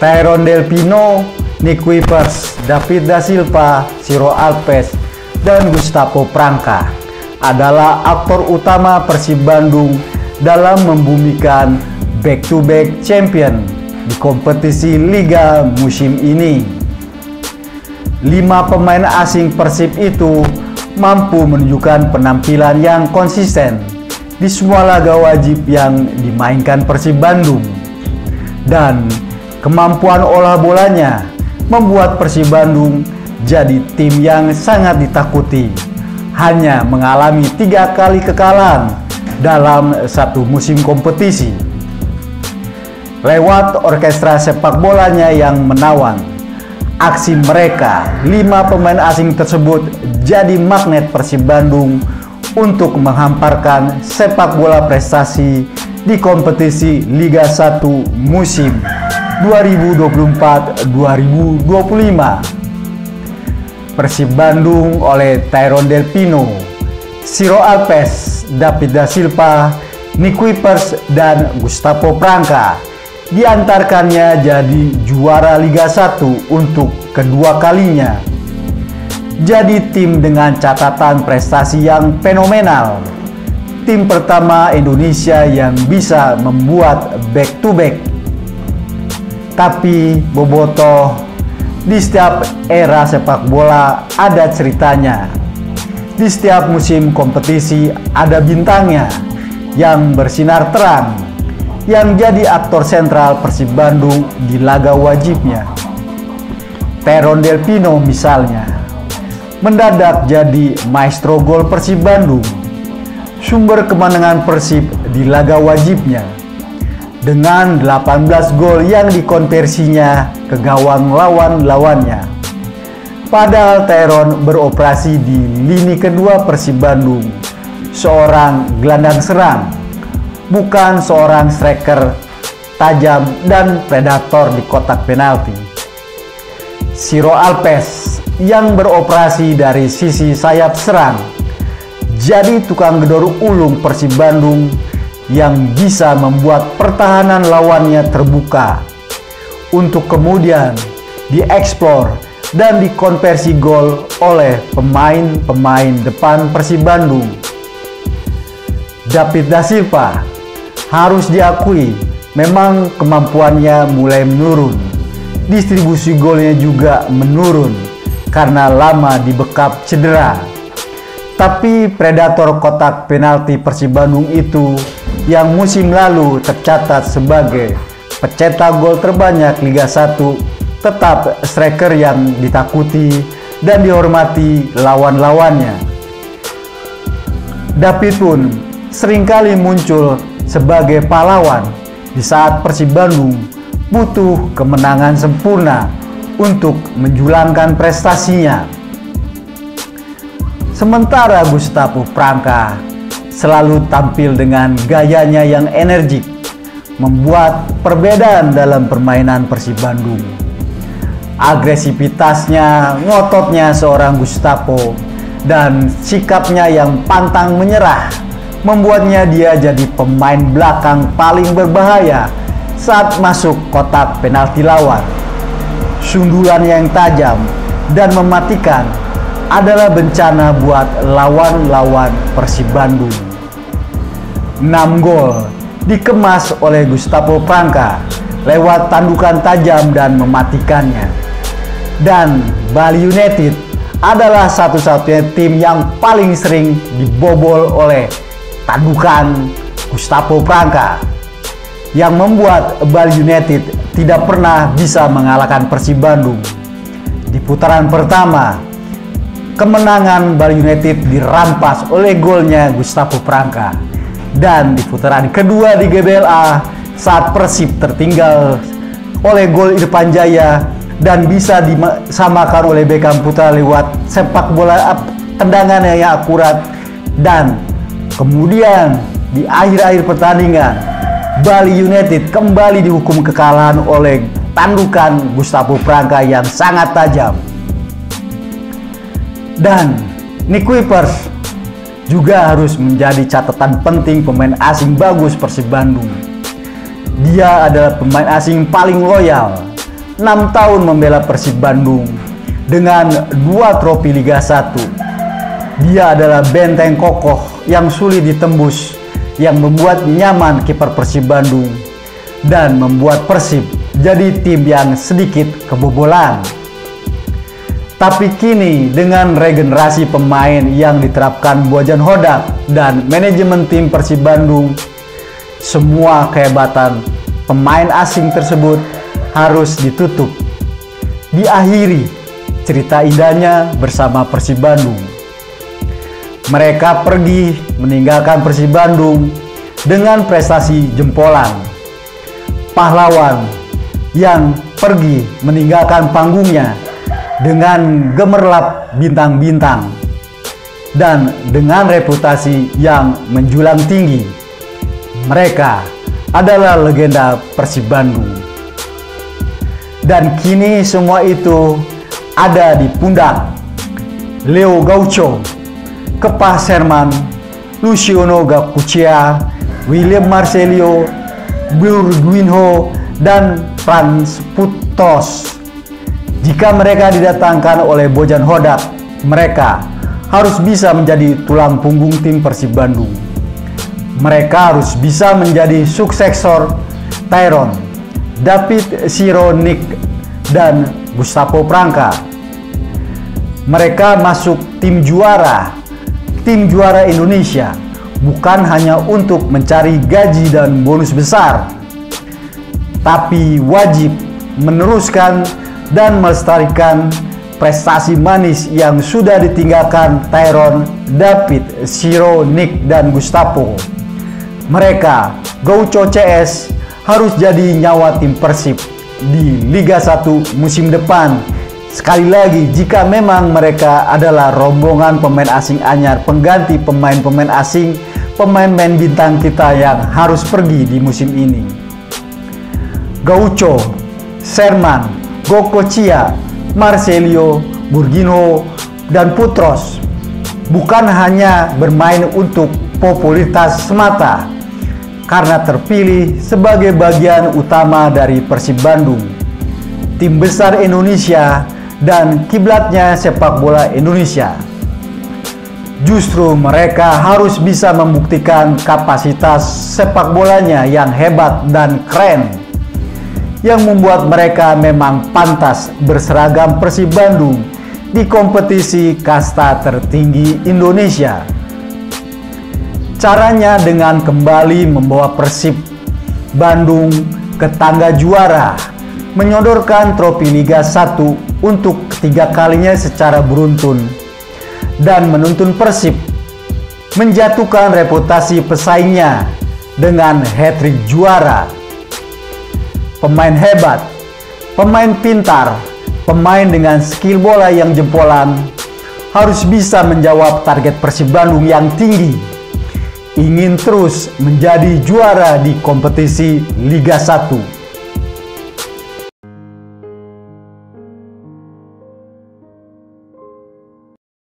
Tyrone Del Pino, Nick Kuipers, David da Silva, Ciro Alves, dan Gustavo Franca adalah aktor utama Persib Bandung dalam membumikan back-to-back champion di kompetisi Liga musim ini. 5 pemain asing Persib itu mampu menunjukkan penampilan yang konsisten di semua laga wajib yang dimainkan Persib Bandung, dan kemampuan olah bolanya membuat Persib Bandung jadi tim yang sangat ditakuti, hanya mengalami 3 kali kekalahan dalam satu musim kompetisi. Lewat orkestra sepak bolanya yang menawan, aksi mereka 5 pemain asing tersebut jadi magnet Persib Bandung untuk menghamparkan sepak bola prestasi di kompetisi Liga 1 musim 2024-2025. Persib Bandung oleh Tyrone Del Pino, Ciro Alves, David da Silva, Nick Kuipers, dan Gustavo Franca diantarkannya jadi juara Liga 1 untuk kedua kalinya. Jadi tim dengan catatan prestasi yang fenomenal, tim pertama Indonesia yang bisa membuat back-to-back. Tapi bobotoh, di setiap era sepak bola ada ceritanya. Di setiap musim kompetisi ada bintangnya yang bersinar terang, yang jadi aktor sentral Persib Bandung di laga wajibnya. Tyrone Del Pino misalnya, mendadak jadi maestro gol Persib Bandung, sumber kemenangan Persib di laga wajibnya, dengan 18 gol yang dikonversinya ke gawang lawan-lawannya. Padahal Tyrone beroperasi di lini kedua Persib Bandung, seorang gelandang serang, bukan seorang striker tajam dan predator di kotak penalti. Ciro Alves yang beroperasi dari sisi sayap serang, jadi tukang gedor ulung Persib Bandung yang bisa membuat pertahanan lawannya terbuka untuk kemudian dieksplor dan dikonversi gol oleh pemain-pemain depan Persib Bandung. David da Silva harus diakui memang kemampuannya mulai menurun, distribusi golnya juga menurun karena lama dibekap cedera. Tapi predator kotak penalti Persib Bandung itu yang musim lalu tercatat sebagai pencetak gol terbanyak Liga 1 tetap striker yang ditakuti dan dihormati lawan-lawannya. David pun seringkali muncul sebagai pahlawan di saat Persib Bandung butuh kemenangan sempurna untuk menjulangkan prestasinya. Sementara Gustavo Franca selalu tampil dengan gayanya yang energik, membuat perbedaan dalam permainan Persib Bandung. Agresivitasnya, ngototnya seorang Gustavo, dan sikapnya yang pantang menyerah membuatnya dia jadi pemain belakang paling berbahaya saat masuk kotak penalti lawan. Sundulan yang tajam dan mematikan adalah bencana buat lawan-lawan Persib Bandung. 6 gol dikemas oleh Gustavo Franca lewat tandukan tajam dan mematikannya. Dan Bali United adalah satu-satunya tim yang paling sering dibobol oleh tandukan Gustavo Franca, yang membuat Bali United tidak pernah bisa mengalahkan Persib Bandung. Di putaran pertama, kemenangan Bali United dirampas oleh golnya Gustavo Franca. Dan di putaran kedua di GBLA, saat Persib tertinggal oleh gol Irfan Jaya dan bisa disamakan oleh Beckham Putra lewat sepak bola tendangan yang akurat, dan kemudian di akhir-akhir pertandingan Bali United kembali dihukum kekalahan oleh tandukan Gustavo Franca yang sangat tajam. Dan Nick Kuipers juga harus menjadi catatan penting pemain asing bagus Persib Bandung. Dia adalah pemain asing paling loyal, 6 tahun membela Persib Bandung dengan 2 trofi Liga 1. Dia adalah benteng kokoh yang sulit ditembus, yang membuat nyaman kiper Persib Bandung dan membuat Persib jadi tim yang sedikit kebobolan. Tapi kini dengan regenerasi pemain yang diterapkan Bojan Hodak dan manajemen tim Persib Bandung, semua kehebatan pemain asing tersebut harus ditutup. Diakhiri cerita indahnya bersama Persib Bandung. Mereka pergi meninggalkan Persib Bandung dengan prestasi jempolan. Pahlawan yang pergi meninggalkan panggungnya dengan gemerlap bintang-bintang dan dengan reputasi yang menjulang tinggi. Mereka adalah legenda Persib Bandung. Dan kini semua itu ada di pundak Leo Gaucho, Kepa Sherman, Luciano Gapuccia, William Marcelino, Burguinho, dan Franz Putos. Jika mereka didatangkan oleh Bojan Hodak, mereka harus bisa menjadi tulang punggung tim Persib Bandung. Mereka harus bisa menjadi suksesor Tyron, David Sironik, dan Gustavo Pranka. Mereka masuk tim juara Indonesia, bukan hanya untuk mencari gaji dan bonus besar, tapi wajib meneruskan dan melestarikan prestasi manis yang sudah ditinggalkan Tyron, David, Sironik, dan Gustavo. Mereka, Gaucho CS, harus jadi nyawa tim Persib di Liga 1 musim depan. Sekali lagi, jika memang mereka adalah rombongan pemain asing anyar pengganti pemain-pemain asing, pemain-pemain bintang kita yang harus pergi di musim ini. Gaucho, Sherman, Gapuccia, Marcelino, Burguinho, dan Putros bukan hanya bermain untuk popularitas semata karena terpilih sebagai bagian utama dari Persib Bandung, tim besar Indonesia dan kiblatnya sepak bola Indonesia. Justru mereka harus bisa membuktikan kapasitas sepak bolanya yang hebat dan keren, yang membuat mereka memang pantas berseragam Persib Bandung di kompetisi kasta tertinggi Indonesia. Caranya dengan kembali membawa Persib Bandung ke tangga juara, menyodorkan trofi Liga 1 untuk ketiga kalinya secara beruntun, dan menuntun Persib menjatuhkan reputasi pesaingnya dengan hat-trick juara. Pemain hebat, pemain pintar, pemain dengan skill bola yang jempolan harus bisa menjawab target Persib Bandung yang tinggi, ingin terus menjadi juara di kompetisi Liga 1.